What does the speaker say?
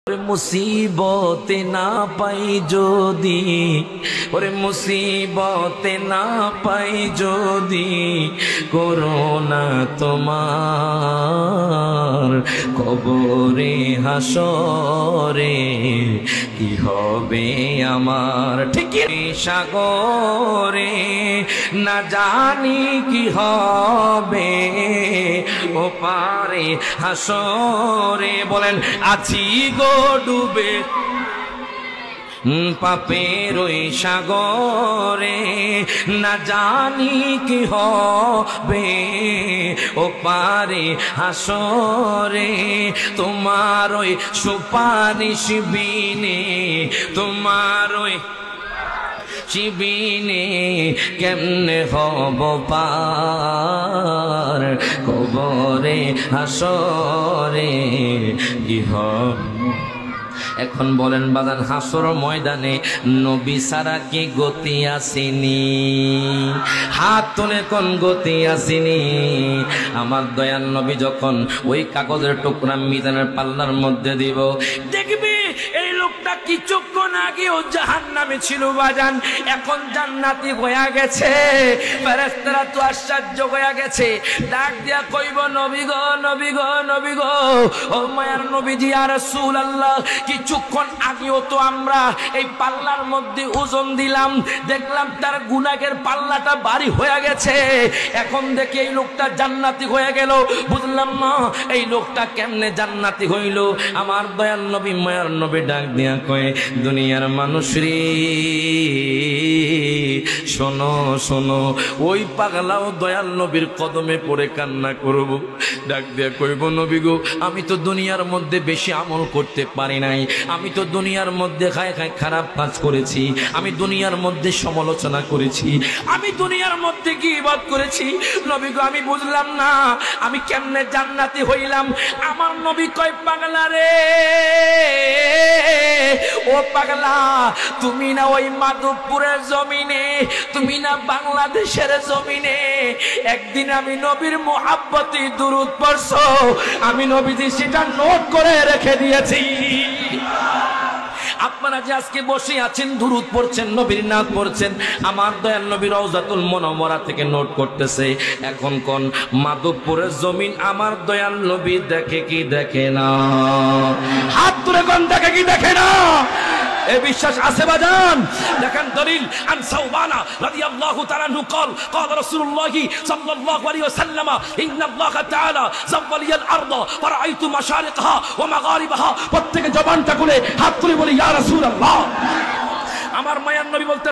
মুসিবতে না পাই যদি, ওরে মুসিবতে না পাই যদি, করোনা তোমার কবরে হাসরে কি হবে আমার। ঠিক সাগরে না জানি কি হবে, ও পারে হাসরে বলেন আছি গো ডুবে পাপের ওই সাগরে, না জানি কি হবে, ও পারে হাসরে তোমার ওই সুপারিশ বিনে, তোমার ওই শিবিনে কেমনে হব পার কবরে হাসরে কি হবে। এখন বলেন বাজান, হাসর ময়দানে নবী ছাড়া কি গতি আসেনি? হাত তুলে কোন গতি আসেনি? আমার দয়াল নবী যখন ওই কাগজের টুকরা মিজানের পাল্লার মধ্যে দিব, দেখবি এই লোকটা কিছুক্ষণ আগেও জাহান্নামে ছিল বাজান, এখন জান্নাতি হয়ে গেছে। ফেরেশতারা তো আশ্চর্য হয়ে গেছে, ডাক দিয়া কইব নবী গো, নবী গো, নবী গো, ও মায়ার নবীজি ইয়া রাসূলুল্লাহ, কিছুক্ষণ আগেও তো আমরা এই পাল্লার মধ্যে ওজন দিলাম, দেখলাম তার গুনাহের পাল্লাটা ভারী হয়ে গেছে, এখন দেখি এই লোকটা জান্নাতি হয়ে গেল, বুঝলাম না এই লোকটা কেমনে জান্নাতি হইল। আমার দয়াল নবী মায়ার নবী ডাক দিয়া কয়, দুনিয়ার মানুষ রে শোনো শোনো, ওই পাগলাও দয়াল নবীর কদমে পড়ে কান্না করব। ডাক দিয়া কইব নবী গো, আমি তো দুনিয়ার মধ্যে বেশি আমল করতে পারি নাই, আমি তো দুনিয়ার মধ্যে খায় খায় খারাপ কাজ করেছি, আমি দুনিয়ার মধ্যে সমালোচনা করেছি, আমি দুনিয়ার মধ্যে গীবত করেছি। নবী গো আমি বুঝলাম না আমি কেমনে জান্নাতি হইলাম। আমার নবী কয়, পাগলা রে, ও পাগলা, তুমি না ওই মাধবপুরের জমিনে, তুমি না বাংলাদেশের জমিনে একদিন আমি নবীর মুহাব্বতে দুরূদ পড়ছো, আমি নবীজি সেটা নোট করে রেখে দিয়েছি। আপনারা যে আজকে বসে আছেন দুরূদ পড়ছেন, নবীর নাম পড়ছেন, আমার দয়াল নবী রওজাতুল মুনাওয়ারা থেকে নোট করতেছে। এখন কোন মাধবপুরের জমিন আমার দয়াল নবী দেখে কি দেখে না? হাত তুলে কোন দেখে কি দেখে না? এ বিশ্বাস আছে বাজান? দেখেন দলিল, আন সাওবানা রাদিয়াল্লাহু তাআলা আনহু قال قال رسول الله صلى الله عليه وسلم ان الله تعالى زوّل لي الارض فرأيت مشارقها ومغاربها। প্রত্যেক জবানটা খুলে হাত তুলে বলি ইয়া রাসূলুল্লাহ। আমার মায়ার নবী বলতে